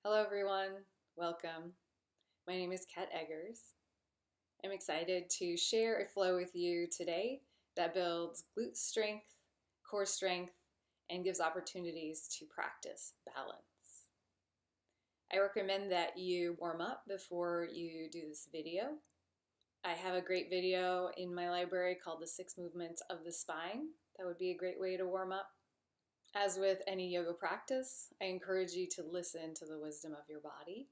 Hello everyone, welcome. My name is Kat Eggers. I'm excited to share a flow with you today that builds glute strength, core strength, and gives opportunities to practice balance. I recommend that you warm up before you do this video. I have a great video in my library called The 6 Movements of the Spine. That would be a great way to warm up. As with any yoga practice, I encourage you to listen to the wisdom of your body.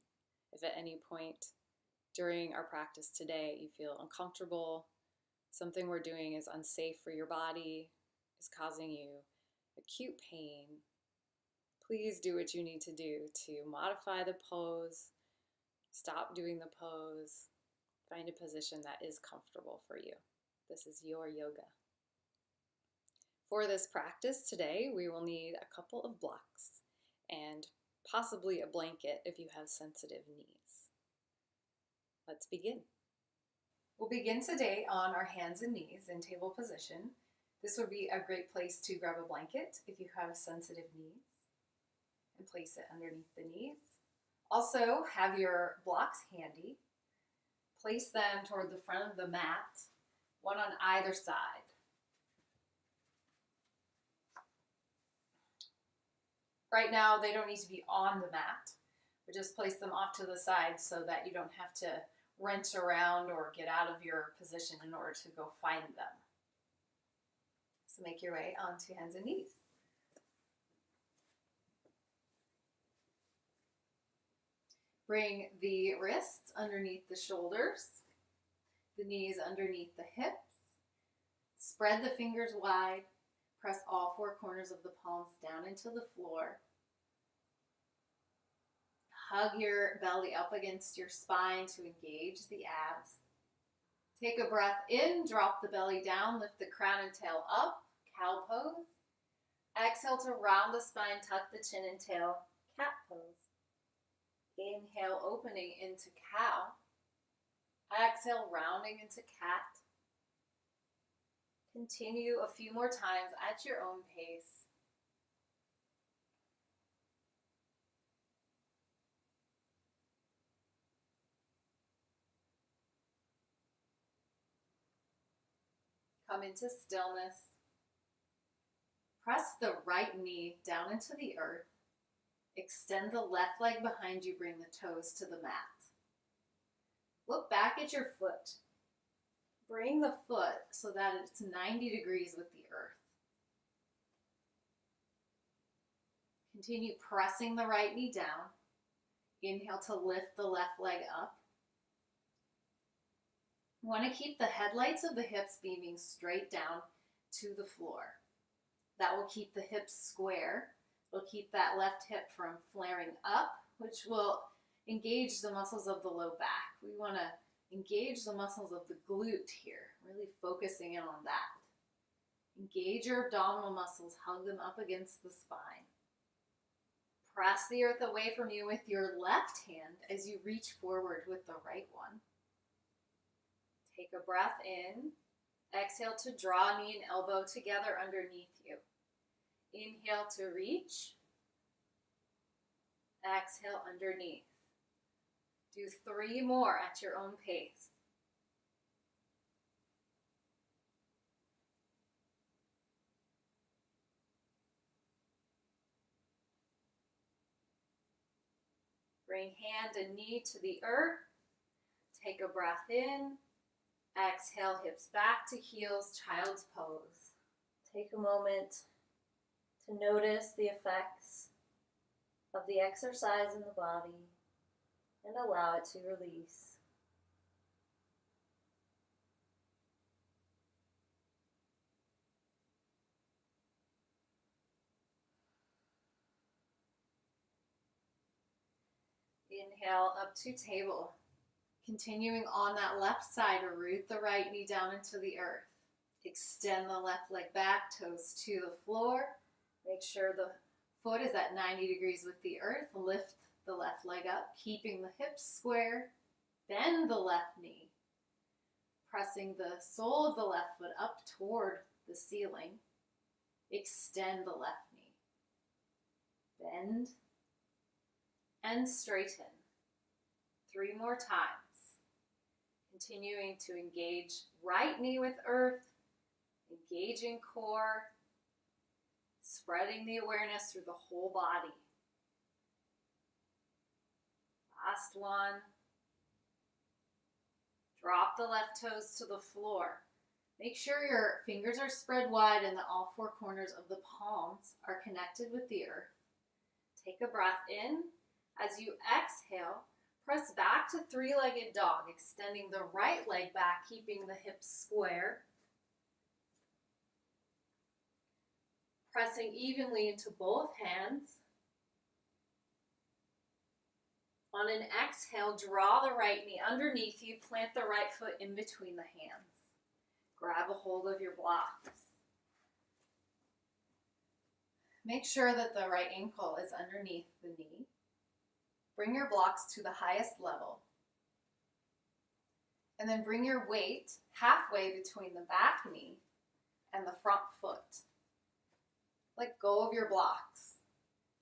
If at any point during our practice today you feel uncomfortable, something we're doing is unsafe for your body, is causing you acute pain, please do what you need to do to modify the pose, stop doing the pose, find a position that is comfortable for you. This is your yoga. For this practice today, we will need a couple of blocks and possibly a blanket if you have sensitive knees. Let's begin. We'll begin today on our hands and knees in table position. This would be a great place to grab a blanket if you have sensitive knees and place it underneath the knees. Also, have your blocks handy. Place them toward the front of the mat, one on either side. Right now, they don't need to be on the mat, but just place them off to the side so that you don't have to wrench around or get out of your position in order to go find them. So make your way onto hands and knees. Bring the wrists underneath the shoulders, the knees underneath the hips. Spread the fingers wide. Press all four corners of the palms down into the floor. Hug your belly up against your spine to engage the abs. Take a breath in, drop the belly down, lift the crown and tail up, cow pose. Exhale to round the spine, tuck the chin and tail, cat pose. Inhale, opening into cow. Exhale, rounding into cat. Continue a few more times at your own pace. Come into stillness. Press the right knee down into the earth. Extend the left leg behind you, bring the toes to the mat. Look back at your foot. Bring the foot so that it's 90 degrees with the earth. Continue pressing the right knee down. Inhale to lift the left leg up. You want to keep the headlights of the hips beaming straight down to the floor. That will keep the hips square. It'll keep that left hip from flaring up, which will engage the muscles of the low back. We want to engage the muscles of the glute here, really focusing in on that. Engage your abdominal muscles, hug them up against the spine. Press the earth away from you with your left hand as you reach forward with the right one. Take a breath in. Exhale to draw knee and elbow together underneath you. Inhale to reach. Exhale underneath. Do 3 more at your own pace. Bring hand and knee to the earth. Take a breath in. Exhale, hips back to heels, child's pose. Take a moment to notice the effects of the exercise in the body and allow it to release. Inhale up to table. Continuing on that left side, root the right knee down into the earth. Extend the left leg back, toes to the floor. Make sure the foot is at 90 degrees with the earth. Lift the left leg up, keeping the hips square. Bend the left knee. Pressing the sole of the left foot up toward the ceiling. Extend the left knee. Bend and straighten. 3 more times. Continuing to engage right knee with earth, engaging core, spreading the awareness through the whole body. Last one. Drop the left toes to the floor. Make sure your fingers are spread wide and that all 4 corners of the palms are connected with the earth. Take a breath in. As you exhale, press back to 3-legged dog, extending the right leg back, keeping the hips square. Pressing evenly into both hands. On an exhale, draw the right knee underneath you, plant the right foot in between the hands. Grab a hold of your blocks. Make sure that the right ankle is underneath the knee. Bring your blocks to the highest level. And then bring your weight halfway between the back knee and the front foot. Let go of your blocks.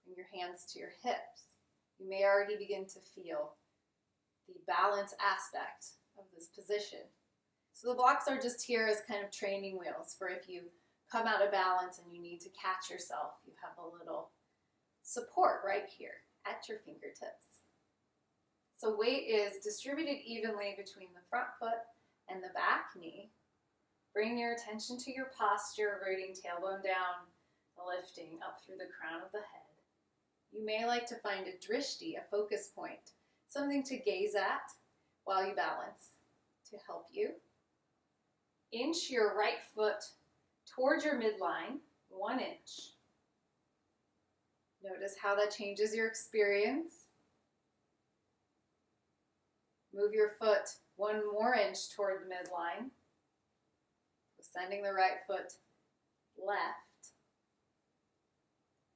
Bring your hands to your hips. You may already begin to feel the balance aspect of this position. So the blocks are just here as kind of training wheels for if you come out of balance and you need to catch yourself, you have a little support right here at your fingertips. So weight is distributed evenly between the front foot and the back knee. Bring your attention to your posture, rooting tailbone down, lifting up through the crown of the head. You may like to find a drishti, a focus point, something to gaze at while you balance to help you. Inch your right foot towards your midline, 1 inch. Notice how that changes your experience. Move your foot 1 more inch toward the midline, sending the right foot left.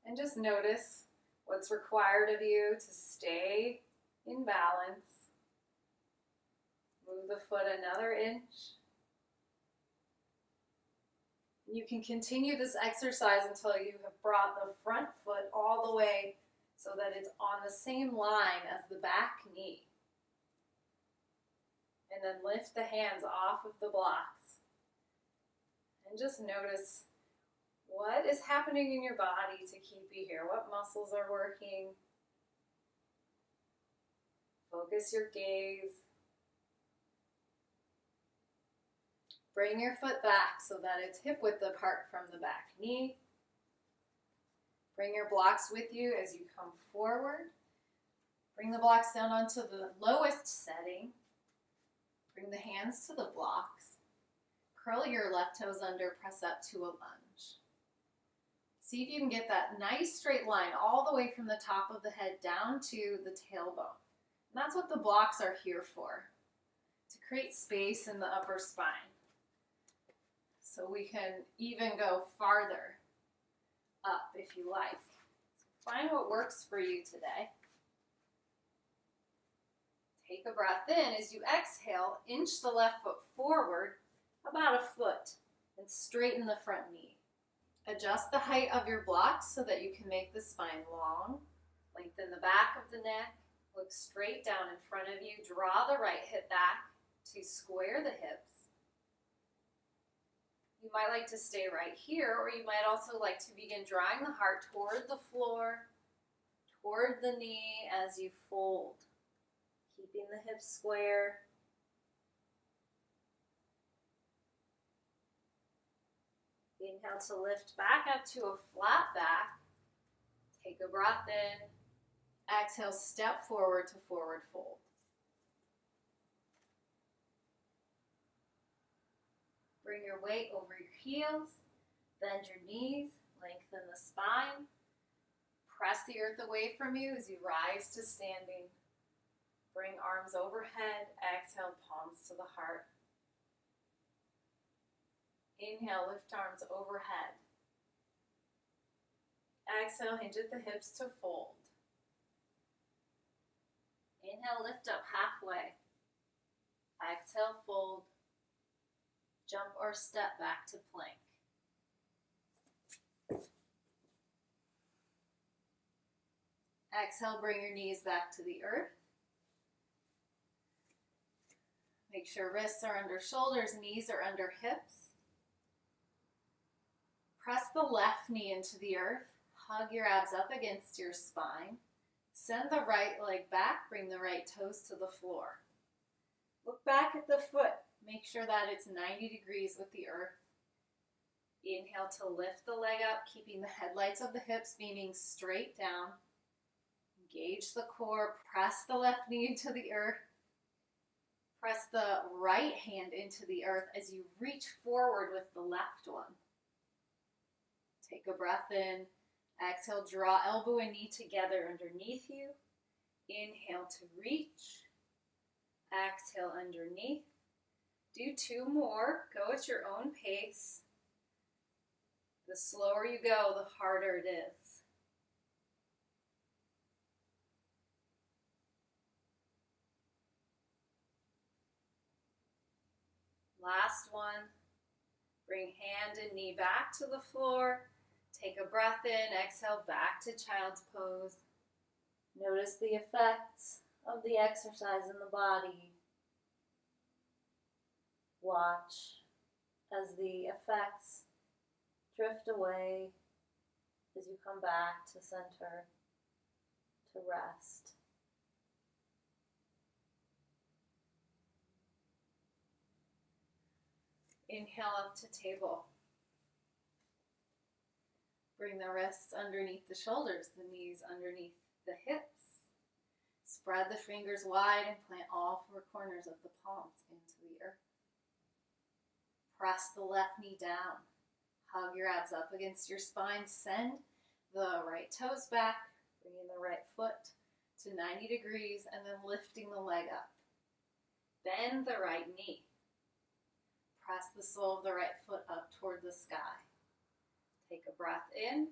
And just notice what's required of you to stay in balance. Move the foot another inch. You can continue this exercise until you have brought the front foot all the way so that it's on the same line as the back knee. And then lift the hands off of the blocks. And just notice what is happening in your body to keep you here? What muscles are working? Focus your gaze. Bring your foot back so that it's hip width apart from the back knee. Bring your blocks with you as you come forward. Bring the blocks down onto the lowest setting. Bring the hands to the blocks. Curl your left toes under, press up to a lunge. See if you can get that nice straight line all the way from the top of the head down to the tailbone. And that's what the blocks are here for, to create space in the upper spine. So we can even go farther up if you like. So find what works for you today. Take a breath in. As you exhale, inch the left foot forward about a foot and straighten the front knee. Adjust the height of your blocks so that you can make the spine long. Lengthen the back of the neck. Look straight down in front of you. Draw the right hip back to square the hips. You might like to stay right here, or you might also like to begin drawing the heart toward the floor, toward the knee as you fold. Keeping the hips square. Inhale to lift back up to a flat back. Take a breath in. Exhale, step forward to forward fold. Bring your weight over your heels. Bend your knees. Lengthen the spine. Press the earth away from you as you rise to standing. Bring arms overhead. Exhale, palms to the heart. Inhale, lift arms overhead. Exhale, hinge at the hips to fold. Inhale, lift up halfway. Exhale, fold. Jump or step back to plank. Exhale, bring your knees back to the earth. Make sure wrists are under shoulders, knees are under hips. Press the left knee into the earth. Hug your abs up against your spine. Send the right leg back. Bring the right toes to the floor. Look back at the foot. Make sure that it's 90 degrees with the earth. Inhale to lift the leg up, keeping the headlights of the hips beaming straight down. Engage the core. Press the left knee into the earth. Press the right hand into the earth as you reach forward with the left one. Take a breath in. Exhale, draw elbow and knee together underneath you. Inhale to reach. Exhale underneath. Do 2 more. Go at your own pace. The slower you go, the harder it is. Last one. Bring hand and knee back to the floor. Take a breath in. Exhale back to child's pose. Notice the effects of the exercise in the body. Watch as the effects drift away as you come back to center, to rest. Inhale up to table. Bring the wrists underneath the shoulders, the knees underneath the hips. Spread the fingers wide and plant all 4 corners of the palms into the earth. Press the left knee down. Hug your abs up against your spine. Send the right toes back. Bringing the right foot to 90 degrees and then lifting the leg up. Bend the right knee. Press the sole of the right foot up toward the sky. Take a breath in.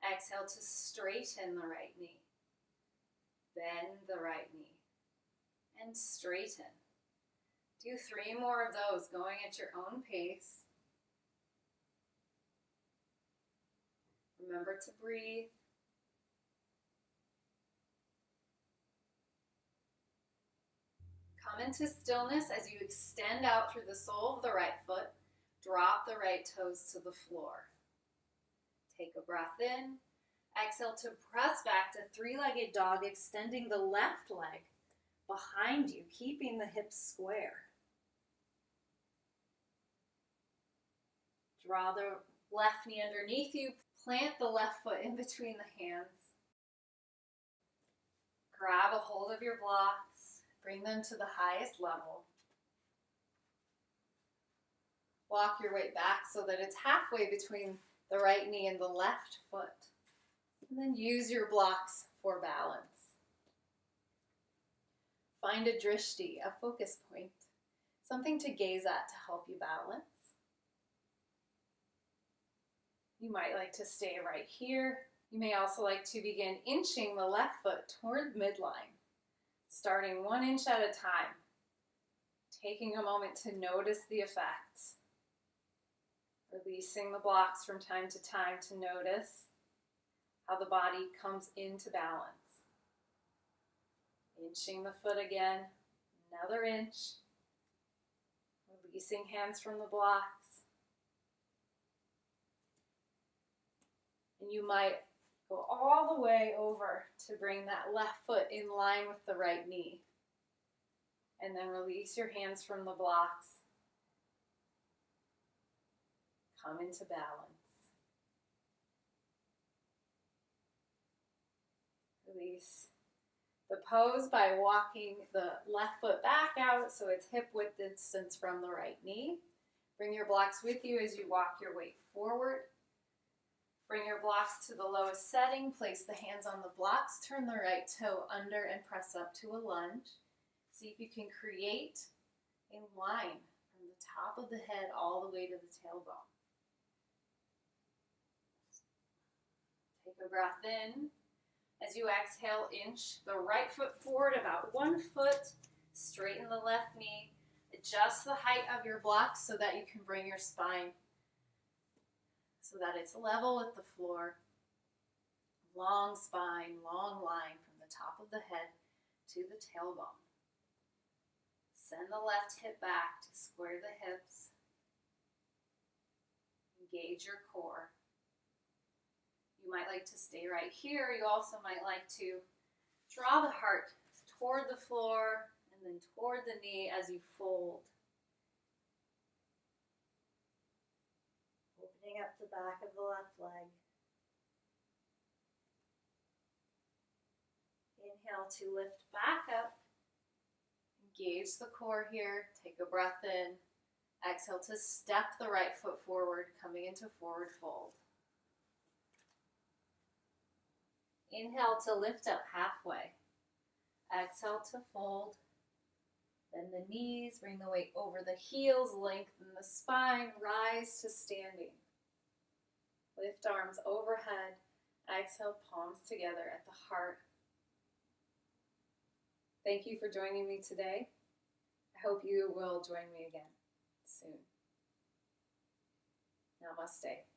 Exhale to straighten the right knee. Bend the right knee. And straighten. Do 3 more of those, going at your own pace. Remember to breathe. Come into stillness as you extend out through the sole of the right foot. Drop the right toes to the floor. Take a breath in. Exhale to press back to 3-legged dog, extending the left leg behind you, keeping the hips square. Draw the left knee underneath you. Plant the left foot in between the hands. Grab a hold of your blocks. Bring them to the highest level. Walk your weight back so that it's halfway between the right knee and the left foot. And then use your blocks for balance. Find a drishti, a focus point, something to gaze at to help you balance. You might like to stay right here. You may also like to begin inching the left foot toward midline, starting 1 inch at a time, taking a moment to notice the effects, releasing the blocks from time to time to notice how the body comes into balance. Inching the foot again, another inch, releasing hands from the blocks. And you might go all the way over to bring that left foot in line with the right knee. And then release your hands from the blocks. Come into balance. Release the pose by walking the left foot back out so it's hip width distance from the right knee. Bring your blocks with you as you walk your weight forward. Bring your blocks to the lowest setting. Place the hands on the blocks. Turn the right toe under and press up to a lunge. See if you can create a line from the top of the head all the way to the tailbone. Take a breath in. As you exhale, inch the right foot forward about 1 foot. Straighten the left knee. Adjust the height of your blocks so that you can bring your spine so that it's level with the floor. Long spine, long line from the top of the head to the tailbone. Send the left hip back to square the hips. Engage your core. You might like to stay right here. You also might like to draw the heart toward the floor and then toward the knee as you fold. Opening up the back of the left leg. Inhale to lift back up. Engage the core here. Take a breath in. Exhale to step the right foot forward, coming into forward fold. Inhale to lift up halfway. Exhale to fold. Bend the knees, bring the weight over the heels, lengthen the spine, rise to standing. Lift arms overhead. Exhale, palms together at the heart. Thank you for joining me today. I hope you will join me again soon. Namaste.